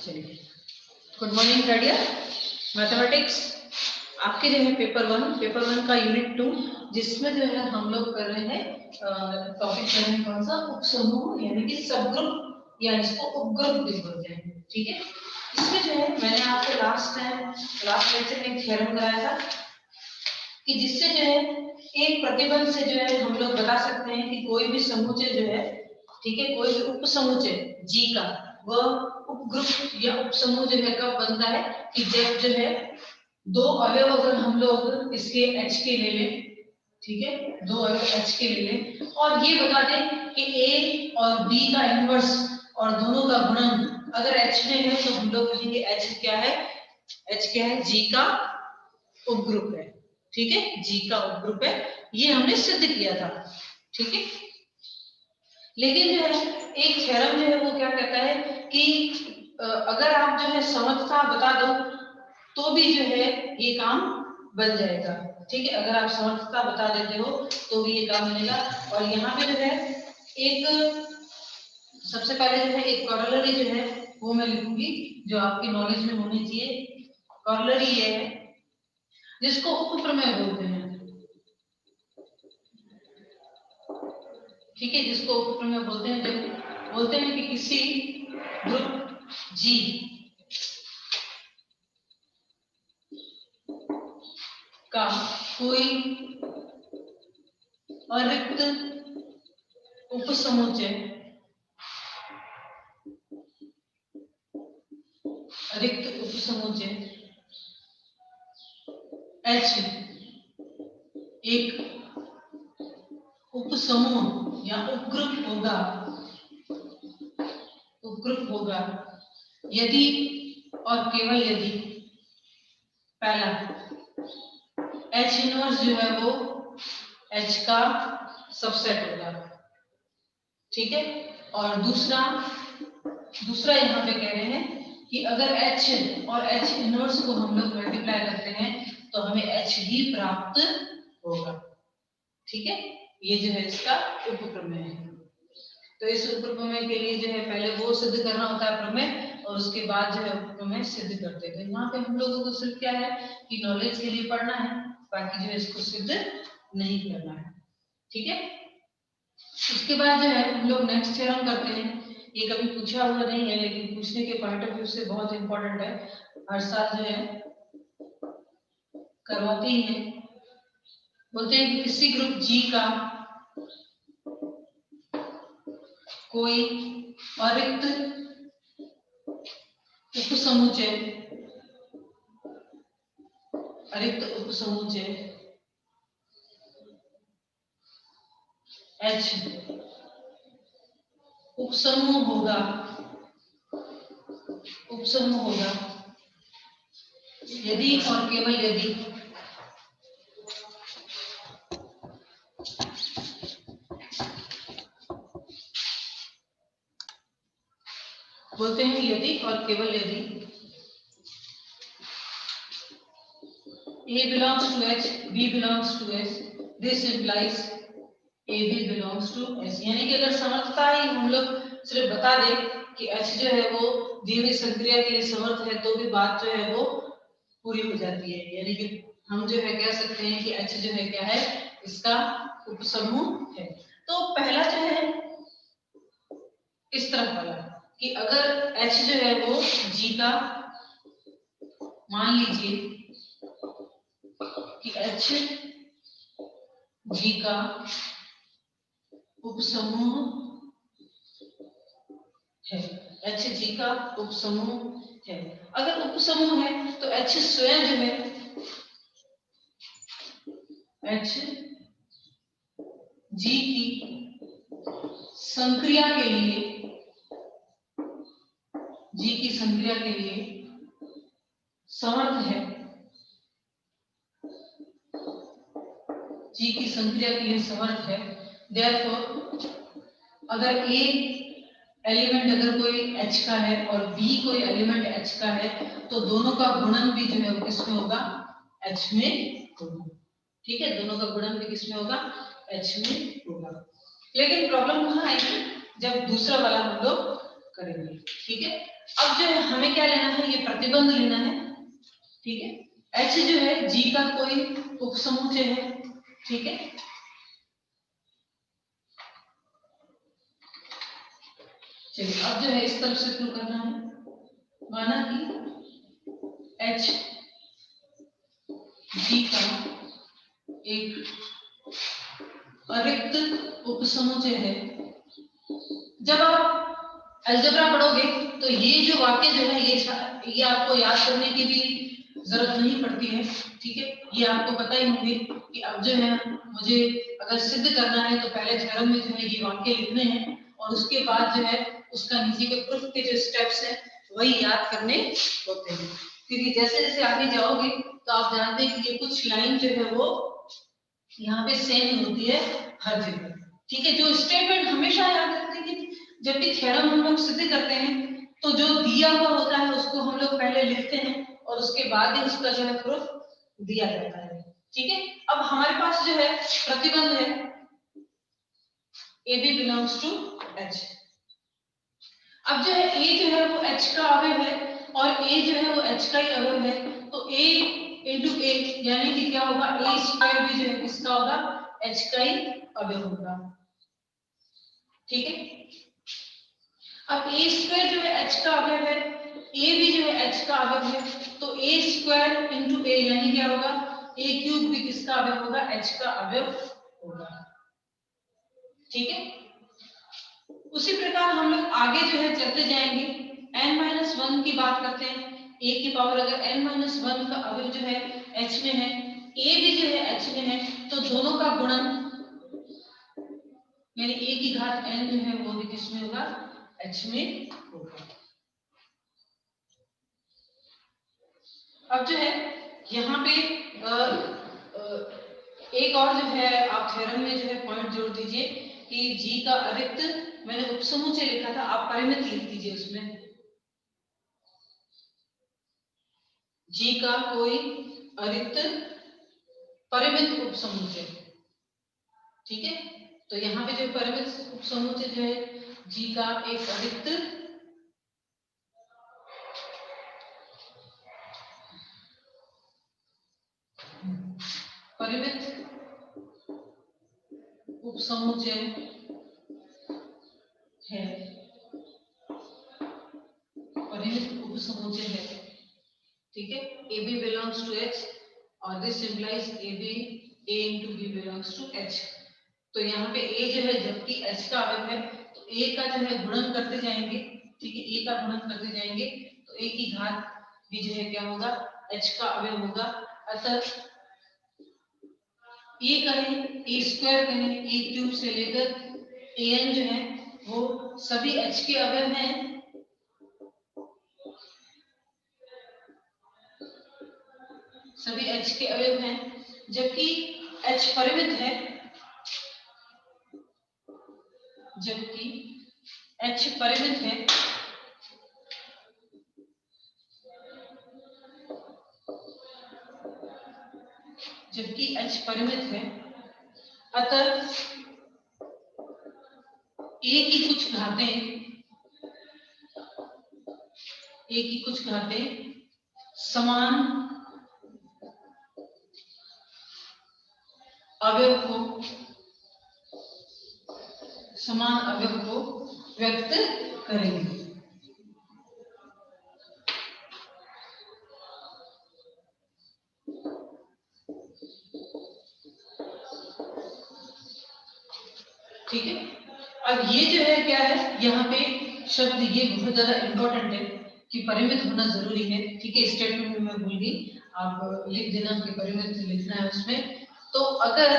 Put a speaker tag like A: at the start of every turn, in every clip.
A: चलिए, good morning dear. Mathematics आपके जो है पेपर वन का यूनिट 2, जिसमें जो है हम लोग कर रहे हैं टॉपिक कर रहे हैं कौन सा, उपसमूह यानी कि सब ग्रुप या इसको उपग्रुप भी बोलते हैं। ठीक है, इसमें जो है मैंने आपको लास्ट लेक्चर में एक थ्योरम कराया था कि जिससे जो है एक प्रतिबंध से जो है हम लोग बता सकते हैं कि कोई भी समुच्चय जो है, ठीक है, कोई भी उपसमुच्चय जी का वह उपग्रुप या उपसमूह जो है कब बनता है कि जब जो है दो अवयव अगर हम लोग इसके H के ले लें, ठीक है, दो अवयव H के ले लें और ये बता दें कि A और B का इनवर्स और दोनों का गुणन अगर H में है तो हम लोग कहेंगे H क्या है, G का उपग्रुप है। ठीक है, G का उपग्रुप है, ये हमने सिद्ध किया था। ठीक है, लेकिन जो है एक थ्योरम जो है वो क्या कहता है कि अगर आप जो है समर्थता बता दो तो भी जो है ये काम बन जाएगा। ठीक है, अगर आप समर्थता बता देते हो तो भी ये काम बनेगा। और यहाँ पे जो है एक सबसे पहले जो है एक कॉरोलरी जो है वो मैं लिखूंगी जो आपकी नॉलेज में होनी चाहिए। कॉरोलरी ये है जिसको उपप्रमेय बोलते हैं। ठीक है, जिसको उपप्रमेय बोलते हैं, जब बोलते हैं कि किसी ग्रुप जी का कोई अरिक्त उपसमुच्चय H एक उपसमूह या उपग्रुप होगा यदि और केवल यदि पहला H इनवर्स जो है वो H का सबसेट होगा। ठीक है, और दूसरा यहाँ पे कह रहे हैं कि अगर H और H इनवर्स को हम लोग मल्टीप्लाई करते हैं तो हमें H ही प्राप्त होगा। ठीक है, ये जो है इसका उपप्रमेय है। तो इस उपप्रमेय के लिए जो है पहले वो सिद्ध करना होता है प्रमेय और उसके बाद जो है उपप्रमेय सिद्ध करते हैं। यहाँ पे हम लोगों को सिर्फ क्या है कि नॉलेज के लिए पढ़ना है, बाकी जो है इसको सिद्ध नहीं करना है। ठीक है, उसके बाद जो है हम लोग नेक्स्ट थ्योरम करते हैं। ये कभी पूछा हुआ नहीं है लेकिन पूछने के पॉइंट ऑफ व्यू से बहुत इंपॉर्टेंट है, हर साल जो है करवाते ही है। बोलते हैं कि किसी ग्रुप जी का कोई अरिक्त उपसमुच्चय H उपसमूह होगा यदि और केवल यदि बोलते हैं यदि और केवल यदि A belongs to H, B belongs to S, this implies AB belongs to S। यानी कि अगर समर्थता ही हम लोग सिर्फ बता दें कि H जो है वो दी हुई संक्रिया के लिए समर्थ है तो भी बात जो है वो पूरी हो जाती है। यानी कि हम जो है कह सकते हैं कि H जो है क्या है, इसका उपसमूह है। तो पहला जो है इस तरफ वाला कि अगर H जो है वो G का, मान लीजिए कि H G का उपसमूह है, H G का उपसमूह है। अगर उपसमूह है तो H स्वयं जो है H G की संक्रिया के लिए समर्थ है, G की संक्रिया के लिए समर्थ है। Therefore अगर A एलिमेंट अगर कोई H का है और B कोई एलिमेंट H का है तो दोनों का गुणन भी जो है वो किसमें होगा, H में होगा। ठीक है, दोनों का गुणन भी किसमें होगा, H में होगा। लेकिन प्रॉब्लम कहाँ आएगी, जब दूसरा वाला हम लोग करेंगे। ठीक है, अब जो है हमें क्या लेना है, ये प्रतिबंध लेना है। ठीक है, H जो है G का कोई उपसमुच्चय है। ठीक है, चलिए अब जो है इस तरफ से शुरू करना है। माना कि H G का एक अरिक्त उपसमुच्चय है। जब आप अलजेब्रा पढ़ोगे तो ये जो वाक्य जो है ये आपको याद करने की भी जरूरत नहीं पड़ती है। ठीक है, ये आपको पता ही होंगे कि अब जो है मुझे अगर सिद्ध करना है तो पहले थ्योरम में जो है ये वाक्य लिखने हैं और उसके बाद जो है उसका नीचे के प्रूफ के जो स्टेप्स हैं वही याद करने होते हैं। क्योंकि जैसे जैसे आगे जाओगे तो आप जानते हैं कि ये कुछ लाइन जो है वो यहाँ पे सेम होती है हर जगह। ठीक है, जो स्टेटमेंट हमेशा याद रखते हैं कि जब भी थ्योरम हम लोग सिद्ध करते हैं तो जो दिया हुआ होता है उसको हम लोग पहले लिखते हैं और उसके बाद ही उसका जो है प्रूफ दिया जाता है। ठीक है, अब हमारे पास जो है प्रतिबंध है AB बिलोंग्स टू H। अब जो है A जो है वो H का अवयव है और A जो है वो H का ही अवयव है, तो A इंटू A यानी कि क्या होगा, A स्क्वायर भी जो है किसका होगा, H का ही अवयव होगा। ठीक है, अब A स्क्वायर जो है H का अवयव है, A भी जो है H का अवयव है, तो A स्क्वायर इंटू A यानी क्या होगा, A क्यूब भी किसका अवयव होगा, H का अवयव होगा। ठीक है, उसी प्रकार हम लोग आगे जो है चलते जाएंगे, n-1 की बात करते हैं। a की पावर अगर n-1 का अवयव जो है h में है, a भी जो है h में है, तो दोनों का गुणन यानी a की घात n जो है वो भी किसमें होगा, h में होगा। अब जो है यहाँ पे एक और जो है आप थ्योरम में जो है पॉइंट जोड़ दीजिए कि G का अरिक्त, मैंने उपसमुच्चय लिखा था, आप परिमित लिख दीजिए उसमें। G का कोई अरिक्त परिमित उपसमुच्चय। ठीक है, तो यहाँ पे जो परिमित उपसमुच्चय जो है G का एक अरिक्त परिमित उपसमुच्चय है, परिमित उपसमुच्चय है। ठीक है, AB belongs to H और this implies AB A into B belongs to H। तो यहाँ पे A जो है जबकि H का अवयव है तो A का जो है गुणन करते जाएंगे। ठीक है, A का गुणन करते जाएंगे तो A की घात भी जो है क्या होगा, H का अवयव होगा। अतः A करें, A स्क्वायर करें, A क्यूब से लेकर AN जो है वो सभी H के अवयव हैं। सभी H के अवयव हैं, जबकि H परिमित है, जबकि H परिमित है, जबकि H परिमित है। अतः A की कुछ घातें समान अवयव को व्यक्त करेंगे। ठीक है, अब ये जो है क्या है, यहाँ पे शब्द ये बहुत ज्यादा इंपॉर्टेंट है कि परिमित होना जरूरी है। ठीक है, स्टेटमेंट में मैं भूल गई, आप लिख देना कि परिमित लिखना है उसमें। तो अगर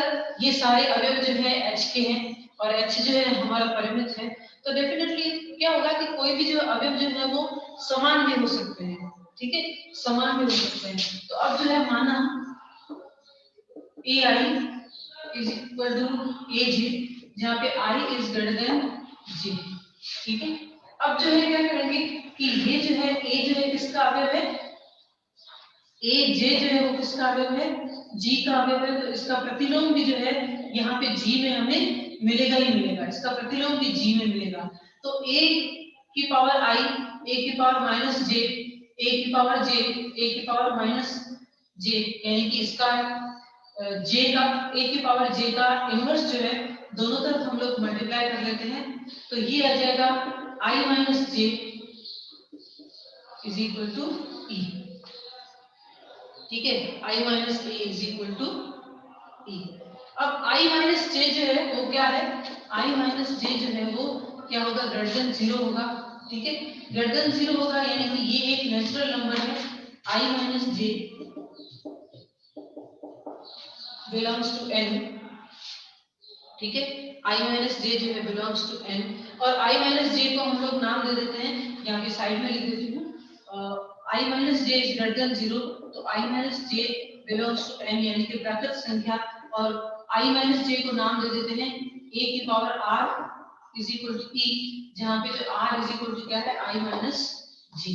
A: ये सारे अवयव जो है H के हैं और H जो है हमारा परिमित है, तो डेफिनेटली क्या होगा कि कोई भी जो अवयव जो है वो समान भी हो सकते हैं। ठीक है, समान भी हो सकते हैं। तो अब जो है माना AI is equal to AG, जहाँ पे I is greater than J। ठीक है, अब जो है क्या करेंगे कि ये जो है A जो है किसका अवयव है, AJ जो है वो किसका अवयव है, G का अवयव है। तो इसका प्रतिलोम भी जो है यहाँ पे G में हमें मिलेगा ही मिलेगा, इसका प्रतिलोम भी G में मिलेगा। तो A की पावर i, a की पावर माइनस j, a की पावर j, a की पावर माइनस j, यानी कि इसका j का a की पावर j का इनवर्स जो है दोनों तरफ हम लोग मल्टीप्लाई कर लेते हैं, तो ये आ जाएगा i minus j is equal to e। ठीक है, i minus a is equal to e। अब i माइनस j जो है वो क्या है, i माइनस j जो है वो क्या होगा, ग्रेटर देन 0 होगा। ठीक है, ग्रेटर देन 0 होगा यानी कि ये एक नेचुरल नंबर है, i minus j belongs to n। ठीक है, i माइनस j जो है बिलोंग्स टू n, और i माइनस j को हम लोग नाम दे देते हैं, यहाँ पे साइड में लिख देती हूँ, i minus j is greater than 0, तो i minus j belongs to n यानी कि प्राकृत संख्या, और i माइनस j को नाम दे देते हैं a की power r is equal to e, जहाँ पे जो r इज इक्वल टू क्या है, i माइनस j।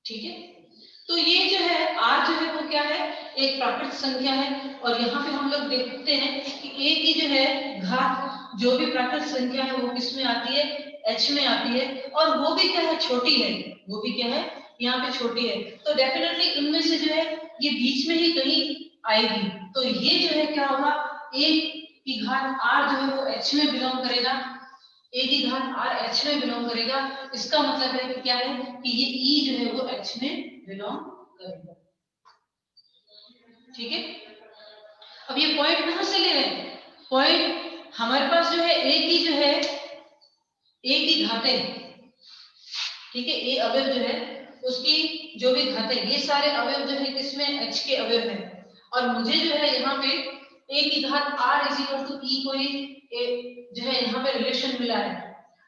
A: ठीक है, तो ये जो है r जो है वो क्या है, एक प्राकृत संख्या है, और यहाँ पे हम लोग देखते हैं कि a की जो है घात जो भी प्राकृत संख्या है वो किस में आती है, h में आती है, और वो भी क्या है, छोटी है, वो भी क्या है, यहाँ पे छोटी है, तो डेफिनेटली इनमें से जो है ये बीच में ही कहीं आएगी, तो ये जो है क्या होगा, a की घात r जो है वो h में बिलोंग करेगा, a की घात r h में बिलोंग करेगा, इसका मतलब है कि क्या है कि ये e जो है वो h में बिलोंग करेगा। ठीक है, अब ये पॉइंट कहां से ले रहे हैं, पॉइंट हमारे पास जो है a की जो है a की घातें, ठीक है, a अवयव जो है उसकी जो भी घातें, ये सारे अवयव जो है किसमें, h के अवयव है, और मुझे जो है यहाँ पे a की घात r is equal to e को ही जो है यहाँ पे रिलेशन मिला है।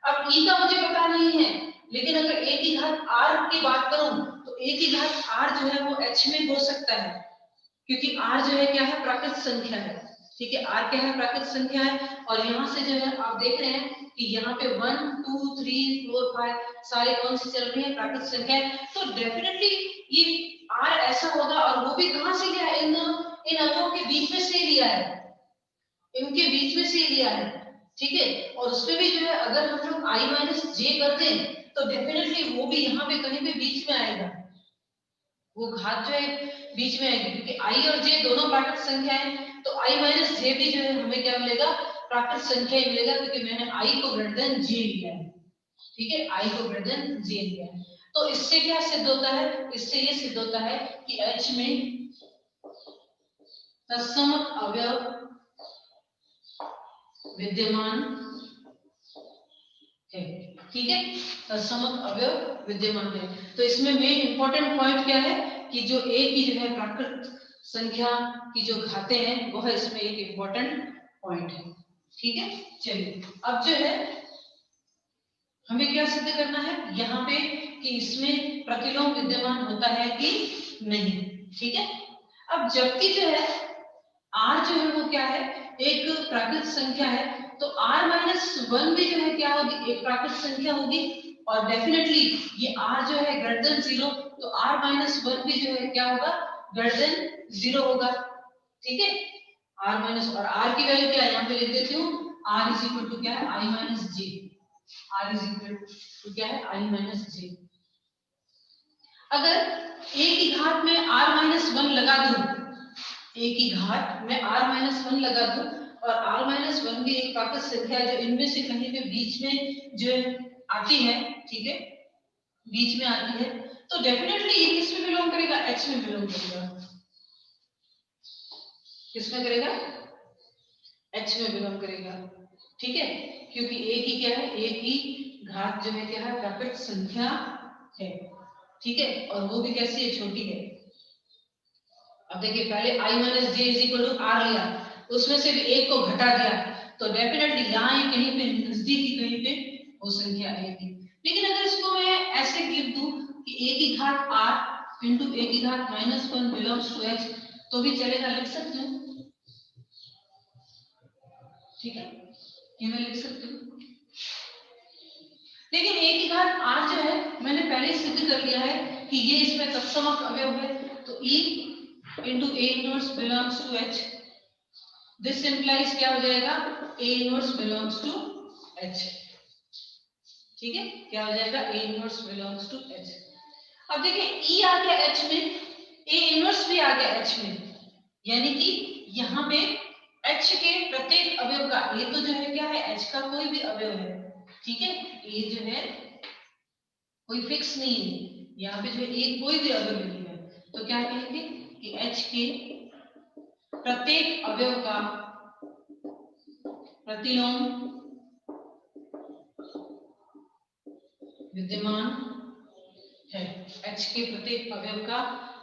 A: अब e का मुझे पता नहीं है, लेकिन अगर a की घात r की बात करूं तो a की घात r जो है वो h में हो सकता है, क्योंकि r जो है क्या है, प्राकृत संख्या है। ठीक है, r क्या है, प्राकृत संख्या है, और यहाँ से जो है आप देख रहे हैं कि यहाँ पे 1 2 3 4 5 सारे कौन सी चल रही है, प्राकृत संख्या है, तो डेफिनेटली ये r ऐसा होगा, और वो भी कहां से लिया है, इन अवयवों के बीच में से लिया है, इनके बीच में से लिया है। ठीक है, और उसमें भी जो है अगर हम लोग i माइनस j कर दें तो डेफिनेटली वो भी यहाँ पे कहीं पे बीच में आएगा, वो घात जो है बीच में आएगी, क्योंकि i और j दोनों प्राकृत संख्या है, तो i माइनस j भी जो है हमें क्या मिलेगा, प्राकृत संख्या ही मिलेगा, क्योंकि मैंने i को ग्रेटर देन j लिया है। ठीक है, i को ग्रेटर देन j लिया है, तो इससे क्या सिद्ध होता है, इससे ये सिद्ध होता है कि h में तत्समक अवयव विद्यमान है। ठीक है, तत्समक अवयव विद्यमान है, तो इसमें मेन इंपॉर्टेंट पॉइंट क्या है कि जो a की जो है प्राकृत संख्या की जो घातें हैं वो है इसमें एक इंपॉर्टेंट पॉइंट है। ठीक है, चलिए अब जो है हमें क्या सिद्ध करना है यहाँ पे कि इसमें प्रतिलोम विद्यमान होता है कि नहीं। ठीक है, अब जबकि जो है r जो है वो क्या है, एक प्राकृत संख्या है, तो r माइनस 1 भी जो है क्या होगी, एक प्राकृत संख्या होगी, और डेफिनेटली ये r जो है ग्रेटर देन 0, तो r माइनस 1 भी जो है क्या होगा, ग्रेटर देन 0 होगा। ठीक है, r माइनस, और r की वैल्यू क्या है, यहाँ पे लिख देती हूँ, r इज इक्वल टू क्या है, i minus j, r is equal to क्या है, i माइनस j। अगर a की घात में r माइनस 1 लगा दूं, a की घात में r माइनस 1 लगा दूं, और r माइनस 1 भी एक प्राकृत संख्या है जो इनमें से कहीं पे बीच में जो आती है। ठीक है, बीच में आती है, तो डेफिनेटली ये किस में बिलोंग करेगा, h में बिलोंग करेगा, किस में करेगा, h में बिलोंग करेगा। ठीक है, क्योंकि a की क्या है, a की घात जो है क्या है, प्राकृत संख्या है। ठीक है, और वो भी कैसी है, छोटी है। अब देखिए पहले i minus J is equal to r लिया, उसमें से भी एक को घटा दिया, तो डेफिनेटली यहाँ ये कहीं पे नजदीकी कहीं पे वो संख्या आएगी। लेकिन अगर इसको मैं ऐसे गिव दूं कि a की घात r इंटू a की घात माइनस 1 बिलोंग्स टू h, तो भी चलेगा, लिख सकते हो। ठीक है, ये मैं लिख सकती हूँ, लेकिन a की घात r जो है मैंने पहले ही सिद्ध कर लिया है कि ये इसमें तत्समक अवयव है, तो e into a inverse belongs to h, this implies क्या हो जाएगा, a inverse belongs to h। ठीक है, क्या हो जाएगा, A inverse belongs to H। अब देखिए E आ गया H में, A इनवर्स भी आ गया H में, यानी कि यहाँ पे H के प्रत्येक अवयव का, ये तो जो है क्या है, H का कोई भी अवयव है, ठीक है, ये जो है कोई फिक्स नहीं है, यहाँ पे जो है एक कोई भी अवयव नहीं है, तो क्या कहेंगे कि H के प्रत्येक अवयव का प्रतिलोम विद्यमान है, H के प्रत्येक अवयव का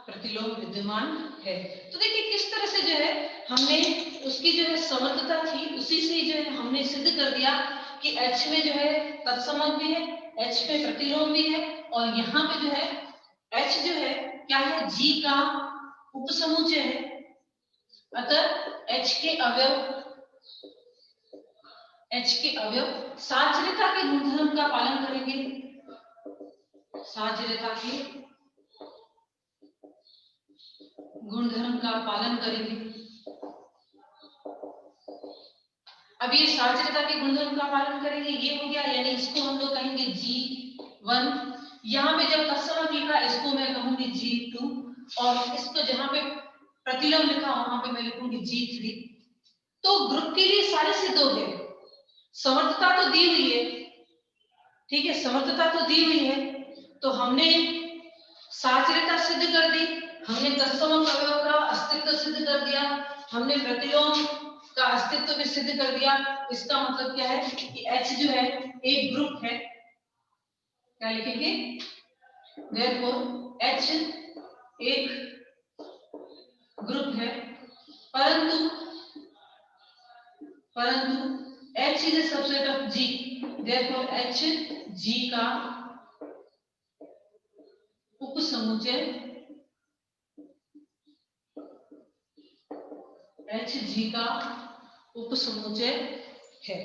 A: प्रतिलोम विद्यमान है। तो देखिए किस तरह से जो है हमने उसकी जो है समर्थता थी, उसी से जो है हमने सिद्ध कर दिया कि H में जो है तत्समक भी है, H में प्रतिलोम भी है, और यहाँ पे जो है H जो है क्या है, G का उपसमुच्चय है। अतः H के अवयव साचर्यता के गुणधर्म का पालन करेंगे, साचर्यता के गुणधर्म का पालन करेंगे। अब ये साचर्यता के गुणधर्म का पालन करेंगे, ये हो गया, यानी इसको हम लोग कहेंगे G1। यहाँ पे जब तत्समक लिखा, इसको मैं कहूंगी G2, और इसको जहां पे प्रतिलोम लिखा वहां पे मैं लिखूंगी G3। तो ग्रुप के लिए सारे सिद्ध हो गए, समर्थता तो दी हुई है, ठीक है, समर्थता तो दी हुई है, तो हमने साचर्यता सिद्ध कर दी, हमने तत्समक अवयव का अस्तित्व सिद्ध कर दिया, हमने प्रतिलोम का अस्तित्व भी सिद्ध कर दिया। इसका मतलब क्या है कि H जो है एक ग्रुप है, क्या लिखेंगे, therefore H एक ग्रुप है, परंतु H is a subset of G, therefore H G का उपसमुच्चय, H G का उपसमुच्चय है,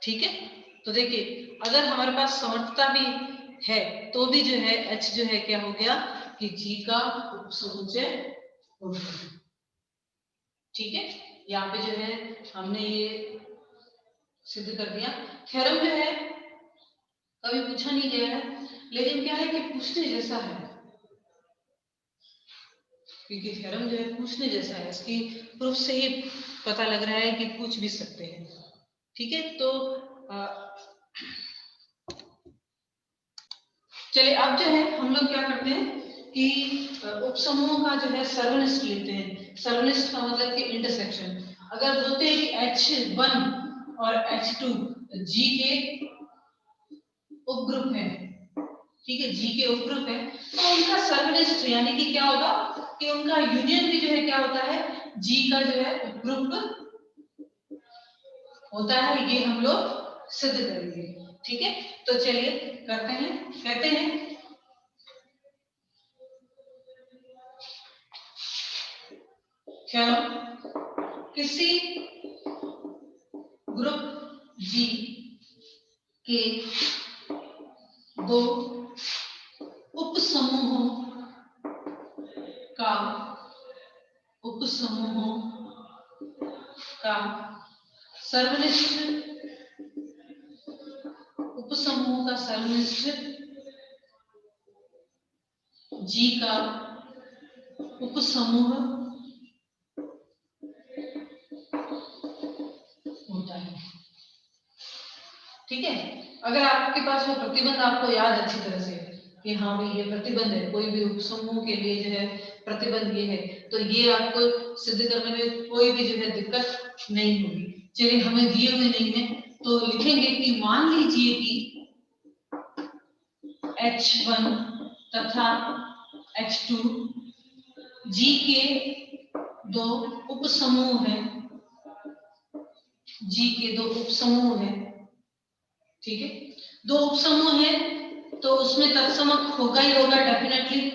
A: ठीक है। तो देखिए अगर हमारे पास समर्थता भी है तो भी जो है H जो है क्या हो गया कि G का उपसमुच्चय हो गया, ठीक है। यहाँ पे जो है हमने ये सिद्ध कर दिया। थ्योरम जो है कभी पूछा नहीं गया है, लेकिन क्या है कि पूछने जैसा है, क्योंकि थ्योरम जो है पूछने जैसा है, इसकी प्रूफ से ही पता लग रहा है कि पूछ भी सकते हैं, ठीक है। तो चलिए अब जो है हम लोग क्या करते हैं कि उपसमूह का जो है सर्वनिष्ठ लेते हैं। सर्वनिष्ठ का मतलब कि इंटरसेक्शन। अगर बोलते हैं कि H1 और H2 G के उपग्रुप है, ठीक है, G के उपग्रुप है, तो उनका सर्वनिष्ठ यानी कि क्या होगा कि उनका यूनियन भी जो है क्या होता है, G का जो है उपग्रुप होता है, ये हम लोग सिद्ध करेंगे, ठीक है। तो चलिए करते हैं, कहते हैं किसी ग्रुप G के दो उपसमूहों का सर्वनिष्ठ, उपसमूह का सर्वनिष्ठ G का उपसमूह होता है, ठीक है। अगर आपके पास वो प्रतिबंध आपको याद अच्छी तरह से कि हाँ भाई ये प्रतिबंध है, कोई भी उपसमूह के लिए जो है प्रतिबंध ये है, तो ये आपको सिद्ध करने में कोई भी जो है दिक्कत नहीं होगी। चलिए हमें दिए हुए नहीं है तो लिखेंगे कि मान लीजिए कि H1 तथा H2 G के दो उपसमूह हैं, G के दो उपसमूह हैं, ठीक है। दो उपसमूह है तो उसमें तत्समक होगा ही होगा डेफिनेटली।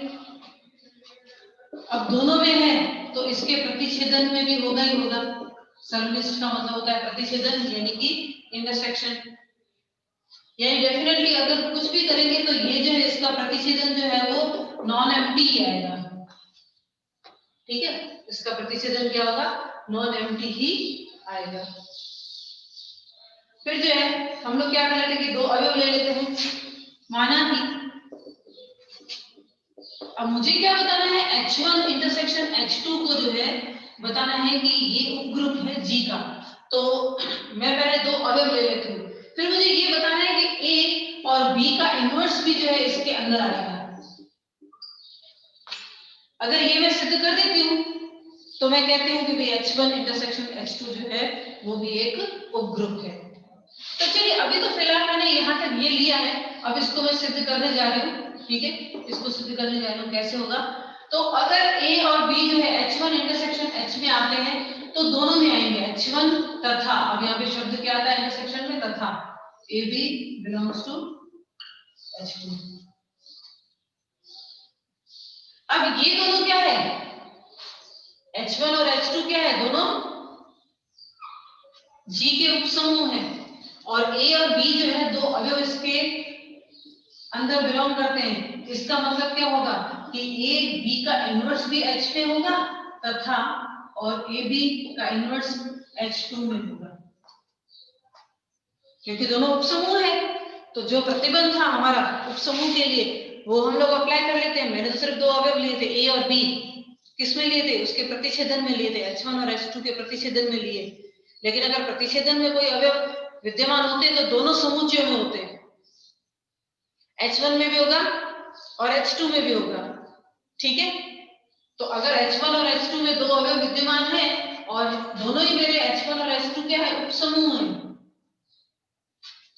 A: अब दोनों में है तो इसके प्रतिच्छेदन में भी होगा ही होगा। सर्वनिष्ठ का मतलब होता है प्रतिच्छेदन, यानी कि इंटरसेक्शन, यानी डेफिनेटली अगर कुछ भी करेंगे तो ये जो है इसका प्रतिच्छेदन जो है वो नॉन एम्प्टी ही आएगा, ठीक है। इसका प्रतिच्छेदन क्या होगा, नॉन एम्प्टी ही आएगा। फिर जो है हम लोग क्या कर लेते हैं कि दो अवयव ले लेते हैं, माना कि अब मुझे क्या बताना है, H1 इंटरसेक्शन H2 को जो है बताना है कि ये उपग्रुप है G का। तो मैं पहले दो अवयव ले लेती हूँ, फिर मुझे ये बताना है कि A और B का इनवर्स भी जो है इसके अंदर आएगा। अगर ये मैं सिद्ध कर देती हूँ तो मैं कहती हूँ कि भाई H1 इंटरसेक्शन H2 जो है वो भी एक उपग्रुप है। तो चलिए अभी तो फिलहाल मैंने यहाँ तक ये लिया है, अब इसको मैं सिद्ध करने जा रही हूँ। ठीक है, इसको सिद्ध करने जा रही हूँ, कैसे होगा। तो अगर A और B जो है H1 इंटरसेक्शन H में आते हैं तो दोनों में आएंगे H1 तथा, अब यहाँ पे शब्द क्या आता है इंटरसेक्शन में, तथा, AB बिलोंग्स टू H2। अब ये दोनों क्या है, H1 और H2 क्या है, दोनों G के उपसमूह है, और A और B जो है दो अवयव इसके अंदर बिलोंग करते हैं। इसका मतलब क्या होगा कि A B का इनवर्स भी H में होगा तथा और A B का इनवर्स H2 में होगा, क्योंकि दोनों उपसमूह है। तो जो प्रतिबंध था हमारा उपसमूह के लिए वो हम लोग अप्लाई कर लेते हैं। मैंने तो सिर्फ दो अवयव लिए थे, A और B। किस में लिए थे, उसके प्रतिच्छेदन में लिए थे, H1 और H2 के प्रतिच्छेदन में लिए। लेकिन अगर प्रतिच्छेदन में कोई अवयव विद्यमान होते तो दोनों समुच्चयों में होते, H1 में भी होगा और H2 में भी होगा। ठीक है, तो अगर H1 और H2 में दो अवयव विद्यमान है और दोनों ही मेरे H1 और H2 क्या है, उपसमूह है,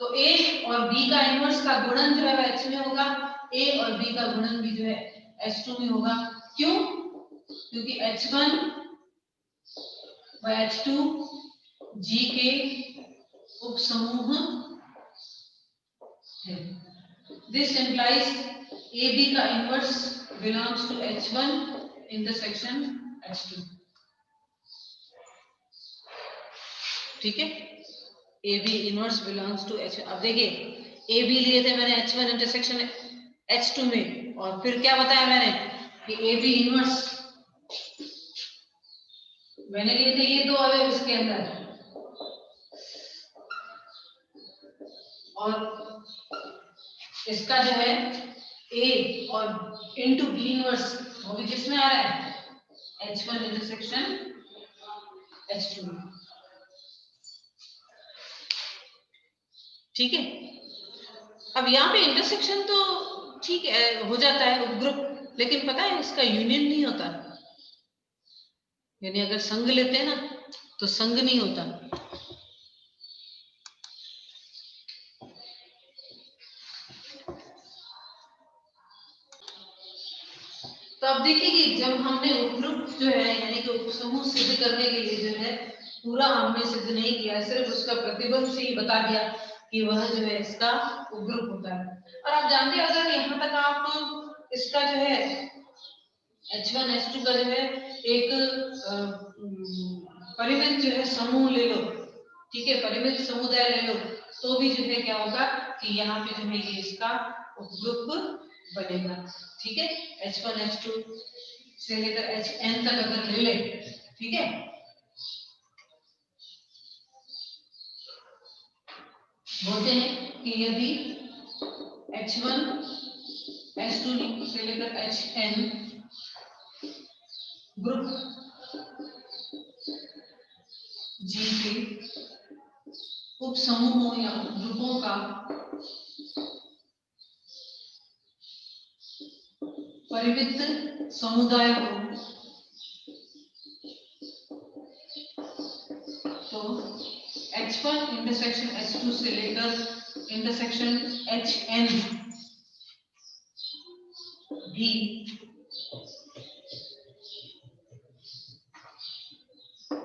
A: तो A और B का इनवर्स का गुणन जो है H में होगा, A और B का गुणन भी जो है H2 में होगा। क्यों, क्योंकि H1 व H2 G के उपसमूह है। This implies AB का inverse belongs to H1 intersection H2। ठीक है, AB inverse belongs to H। अब देखिए AB लिए थे मैंने H1 इंटरसेक्शन H2 में, और फिर क्या बताया मैंने कि AB इनवर्स मैंने लिए थे ये दो अवयव इसके अंदर, और इसका जो है A और इनटू B इनवर्स वो भी किसमें आ रहा है, H1 इंटरसेक्शन H2 में। ठीक है, अब यहाँ पे इंटरसेक्शन तो ठीक है हो जाता है उपग्रुप, लेकिन पता है इसका यूनियन नहीं होता। यानी अगर संघ लेते हैं ना तो संघ नहीं होता। तो अब देखिए कि जब हमने उपग्रुप जो है यानी कि उपसमूह सिद्ध करने के लिए जो है पूरा हमने सिद्ध नहीं किया, सिर्फ उसका प्रतिबंध से ही बता दिया कि वह जो है इसका उपग्रुप होता है। और आप जानते हैं अगर यहाँ तक आप इसका जो है H1 H2 का जो है एक परिमित जो है समूह ले लो, ठीक है, परिमित समुदाय ले लो, तो भी जो है क्या होगा कि यहाँ पे जो है ये इसका उपग्रुप बनेगा। ठीक है, H1 H2 से लेकर Hn तक अगर ले ले, ठीक है, बोलते हैं कि यदि H1 H2 से लेकर Hn ग्रुप G के उपसमूहों या उपग्रुपों का परिमित समुदाय हो, तो H1 इंटरसेक्शन H2 से लेकर इंटरसेक्शन Hn भी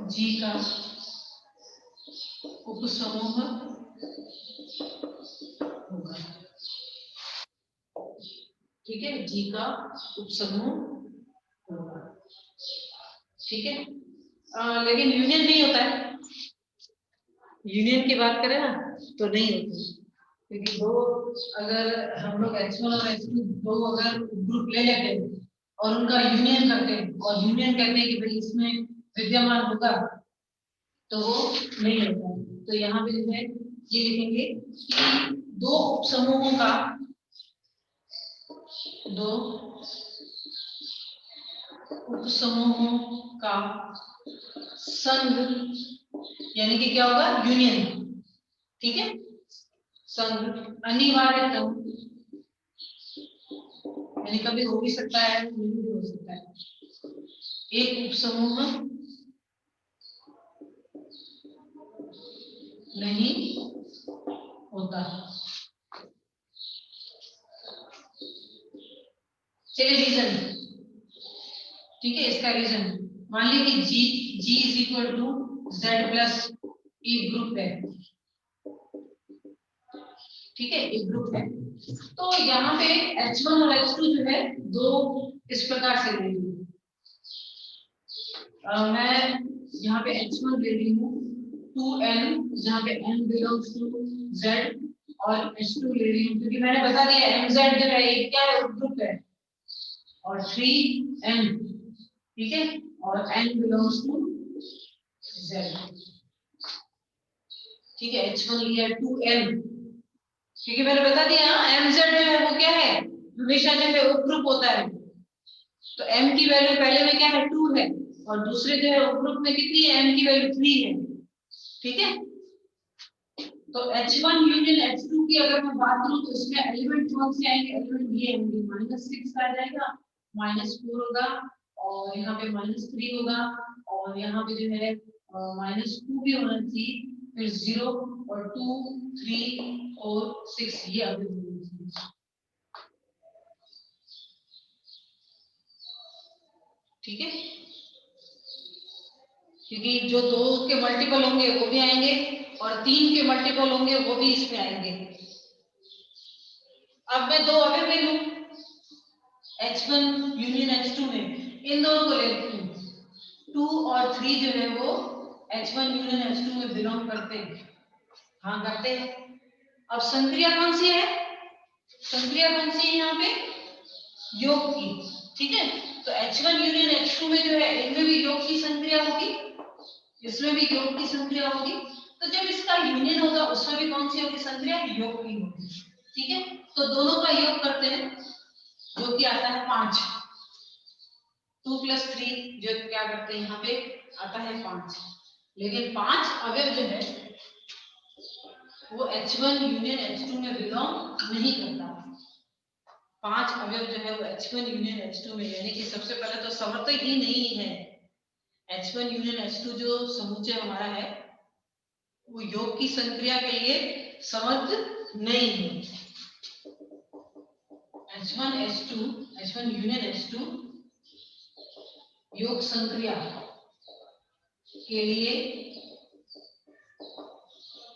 A: G का उपसमूह होगा। ठीक है, G का उपसमूह होगा। ठीक है, लेकिन यूनियन नहीं होता है। यूनियन की बात करें ना तो नहीं होती, क्योंकि दो अगर हम लोग H1 और H2 दो अगर ग्रुप ले लेते हैं और उनका यूनियन करते हैं और यूनियन करते हैं कि भाई इसमें विद्यमान होगा, तो वो नहीं होता है। तो यहाँ पे जो है ये लिखेंगे कि दो उपसमूहों का संघ, यानी कि क्या होगा, यूनियन, ठीक है। संघ अनिवार्यतः, यानी कभी हो भी सकता है, नहीं भी हो सकता है, एक उपसमूह नहीं होता। चलिए रीजन, ठीक है, इसका रीजन मान लीजिए कि G is equal to Z plus एक ग्रुप है, ठीक है, एक ग्रुप है। तो यहाँ पे H1 और H2 जो है दो इस प्रकार से ले लूँ, मैं यहाँ पे H1 ले रही हूँ 2n, जहाँ पे n बिलोंग्स टू Z, और H2 ले रही हूँ क्योंकि मैंने बता दिया MZ जो है एक क्या है, ग्रुप है, और 3n, ठीक है, और n बिलोंग्स टू Z, ठीक है। H1 लिया 2n, क्योंकि मैंने बता दिया MZ जो है वो क्या है, हमेशा जो है उपग्रुप होता है। तो m की वैल्यू पहले में क्या है, 2 है, और दूसरे जो है उपग्रुप में कितनी है, m की वैल्यू 3 है, ठीक है। तो H1 यूनियन H2 की अगर मैं बात करूं तो इसमें एलिमेंट कौन से आएंगे, एलिमेंट ये आएंगे, -6 आ जाएगा, -4 होगा, और यहाँ पे -3 होगा, और यहाँ पे जो है -2 भी होना चाहिए, फिर 0 और 2 3 और 6 ये अभी होना चाहिए, ठीक है। क्योंकि जो 2 के मल्टीपल होंगे वो भी आएंगे, और 3 के मल्टीपल होंगे वो भी इसमें आएंगे। अब मैं 2 अवयव ले लूं H1 यूनियन H2 में, इन दोनों को ले लेती हूँ, 2 और 3 जो है वो H1 यूनियन H2 में बिलोंग करते हैं, हाँ करते हैं। अब संक्रिया कौन सी है, संक्रिया कौन सी है यहाँ पे, योग की, ठीक है। तो H1 यूनियन H2 में जो है इनमें भी योग की संक्रिया होगी, इसमें भी योग की संक्रिया होगी। तो जब इसका यूनियन होगा उसमें भी कौन सी होगी संक्रिया, योग की होगी, ठीक है। तो दोनों का योग करते हैं, जो कि आता है 5, 2 + 3 जो क्या करते हैं यहाँ पे आता है 5, लेकिन 5 अवयव जो है वो H1 यूनियन H2 में बिलोंग नहीं करता। 5 अवयव जो है वो H1 यूनियन H2 में, यानी कि सबसे पहले तो समर्थ ही नहीं है, H1 यूनियन H2 जो समुच्चय हमारा है वो योग की संक्रिया के लिए समर्थ नहीं है। H1 यूनियन H2 योग संक्रिया के लिए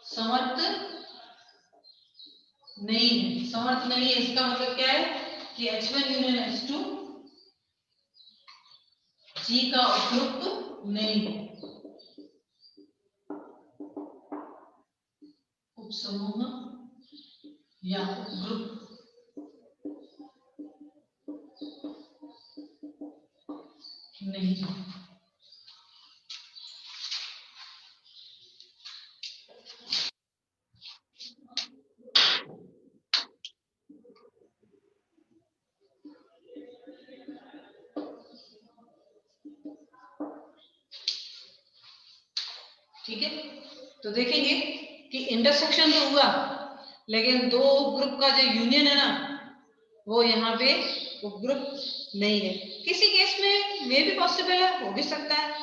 A: समर्थ नहीं है, समर्थ नहीं है, इसका मतलब क्या है कि H1 यूनियन H2 G का उपयुक्त नहीं है, उपसमूह या उपग्रुप नहीं है। ठीक है, तो देखेंगे कि इंटरसेक्शन तो हुआ, लेकिन दो ग्रुप का जो यूनियन है ना वो यहाँ पे उपग्रुप नहीं है। किसी केस में मे भी पॉसिबल है, हो भी सकता है,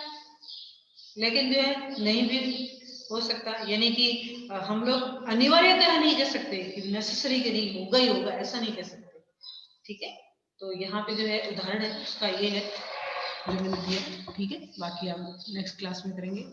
A: लेकिन जो है नहीं भी हो सकता, यानी कि हम लोग अनिवार्यतः नहीं कह सकते कि नेसेसरी कि नहीं होगा ही होगा, ऐसा नहीं कह सकते, ठीक है। तो यहाँ पे जो है उदाहरण है उसका ये है जो मैंने दिया, ठीक है। बाकी हम नेक्स्ट क्लास में करेंगे।